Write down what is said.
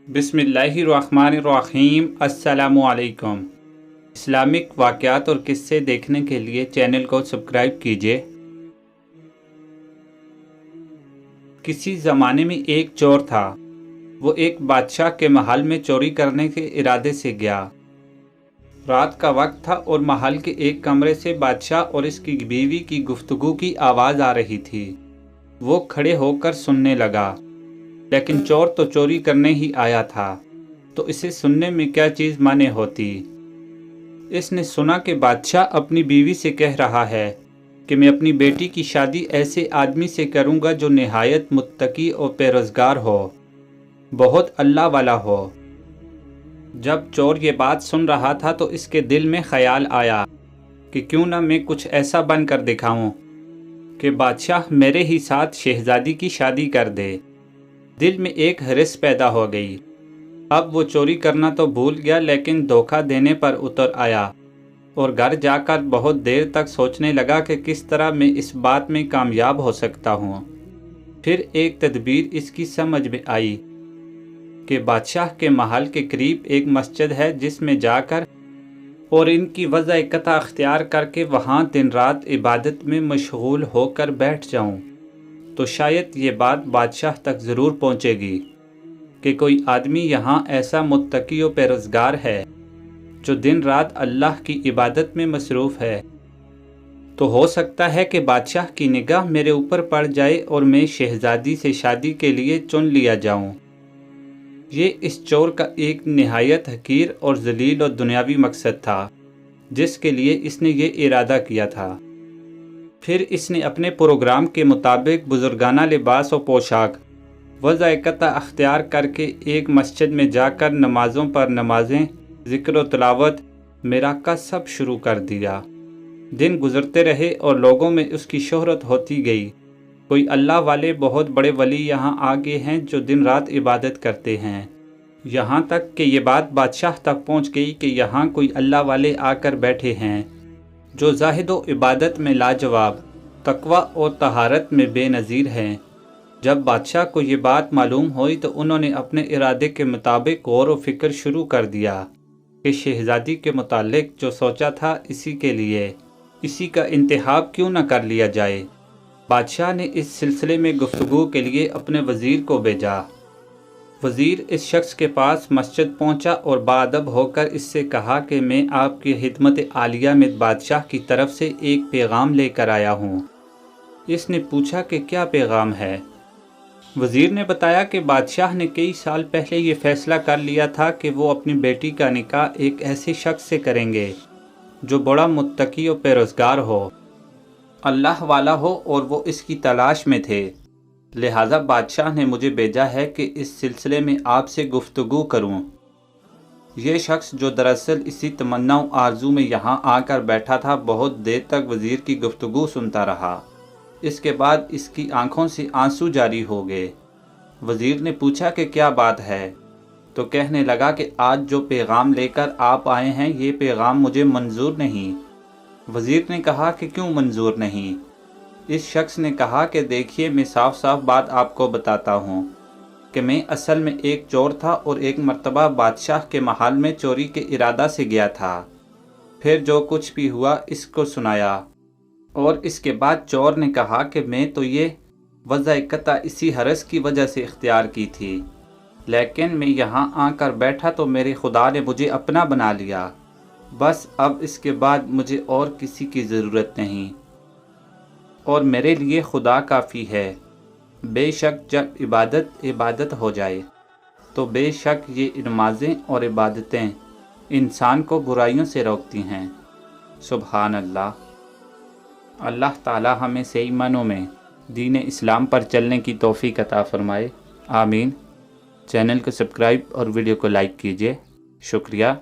बिस्मिल्लाहिर्रहमानिर्रहीम। अस्सलामुअलैकुम। इस्लामिक वाक़यात और किस्से देखने के लिए चैनल को सब्सक्राइब कीजिए। किसी ज़माने में एक चोर था। वो एक बादशाह के महल में चोरी करने के इरादे से गया। रात का वक्त था और महल के एक कमरे से बादशाह और इसकी बीवी की गुफ्तगू की आवाज़ आ रही थी। वो खड़े होकर सुनने लगा, लेकिन चोर तो चोरी करने ही आया था, तो इसे सुनने में क्या चीज़ माने होती। इसने सुना कि बादशाह अपनी बीवी से कह रहा है कि मैं अपनी बेटी की शादी ऐसे आदमी से करूँगा जो निहायत मुत्तकी और बेरोज़गार हो, बहुत अल्लाह वाला हो। जब चोर ये बात सुन रहा था तो इसके दिल में ख्याल आया कि क्यों ना मैं कुछ ऐसा बनकर दिखाऊं कि बादशाह मेरे ही साथ शहजादी की शादी कर दे। दिल में एक हरिस पैदा हो गई। अब वो चोरी करना तो भूल गया, लेकिन धोखा देने पर उतर आया और घर जाकर बहुत देर तक सोचने लगा कि किस तरह मैं इस बात में कामयाब हो सकता हूँ। फिर एक तदबीर इसकी समझ में आई कि बादशाह के महल के करीब एक मस्जिद है, जिसमें जाकर और इनकी वज़ह कता अख्तियार करके वहाँ दिन रात इबादत में मशगूल होकर बैठ जाऊँ, तो शायद ये बात बादशाह तक ज़रूर पहुँचेगी कि कोई आदमी यहाँ ऐसा मुत्तकी और बेरोज़गार है जो दिन रात अल्लाह की इबादत में मसरूफ़ है। तो हो सकता है कि बादशाह की निगाह मेरे ऊपर पड़ जाए और मैं शहजादी से शादी के लिए चुन लिया जाऊँ। ये इस चोर का एक निहायत हकीर और जलील और दुनियावी मकसद था, जिसके लिए इसने ये इरादा किया था। फिर इसने अपने प्रोग्राम के मुताबिक बुजुर्गाना लिबास और पोशाक वज़ाक़ता अख्तियार करके एक मस्जिद में जाकर नमाज़ों पर नमाजें, ज़िक्र व तिलावत, मिराका सब शुरू कर दिया। दिन गुज़रते रहे और लोगों में उसकी शोहरत होती गई। कोई अल्लाह वाले बहुत बड़े वली यहाँ आ गए हैं जो दिन रात इबादत करते हैं। यहाँ तक कि ये बात बादशाह तक पहुँच गई कि यहाँ कोई अल्लाह वाले आकर बैठे हैं जो ज़ाहिद व इबादत में लाजवाब, तकवा और तहारत में बेनज़ीर हैं। जब बादशाह को ये बात मालूम हुई तो उन्होंने अपने इरादे के मुताबिक गौर व फिक्र शुरू कर दिया कि शहजादी के मुतालिक जो सोचा था इसी का इंतखाब क्यों न कर लिया जाए। बादशाह ने इस सिलसिले में गुफ्तगू के लिए अपने वज़ीर को भेजा। वज़ीर इस शख्स के पास मस्जिद पहुंचा और बाअदब होकर इससे कहा कि मैं आपकी खिदमत आलिया में बादशाह की तरफ से एक पैगाम लेकर आया हूँ। इसने पूछा कि क्या पैगाम है। वज़ीर ने बताया कि बादशाह ने कई साल पहले ये फ़ैसला कर लिया था कि वो अपनी बेटी का निकाह एक ऐसे शख्स से करेंगे जो बड़ा मुत्तकी और बेरोज़गार हो, अल्लाह वाला हो और वो इसकी तलाश में थे। लिहाजा बादशाह ने मुझे भेजा है कि इस सिलसिले में आपसे गुफ्तगू करूं। ये शख्स जो दरअसल इसी तमन्ना व आरज़ू में यहाँ आकर बैठा था, बहुत देर तक वज़ीर की गुफ्तगू सुनता रहा। इसके बाद इसकी आंखों से आंसू जारी हो गए। वज़ीर ने पूछा कि क्या बात है, तो कहने लगा कि आज जो पैगाम लेकर आप आए हैं ये पैगाम मुझे मंजूर नहीं। वज़ीर ने कहा कि क्यों मंजूर नहीं। इस शख्स ने कहा कि देखिए, मैं साफ साफ बात आपको बताता हूँ कि मैं असल में एक चोर था और एक मर्तबा बादशाह के महल में चोरी के इरादा से गया था। फिर जो कुछ भी हुआ इसको सुनाया और इसके बाद चोर ने कहा कि मैं तो ये वज़ाक़ता इसी हरस की वजह से इख्तियार की थी, लेकिन मैं यहाँ आकर बैठा तो मेरे खुदा ने मुझे अपना बना लिया। बस अब इसके बाद मुझे और किसी की ज़रूरत नहीं और मेरे लिए खुदा काफ़ी है। बेशक जब इबादत हो जाए तो बेशक ये नमाज़ें और इबादतें इंसान को बुराइयों से रोकती हैं। सुभान अल्लाह। अल्लाह ताला हमें सही मानों में दीन इस्लाम पर चलने की तौफ़ीक़ अता फ़रमाए। आमीन। चैनल को सब्सक्राइब और वीडियो को लाइक कीजिए। शुक्रिया।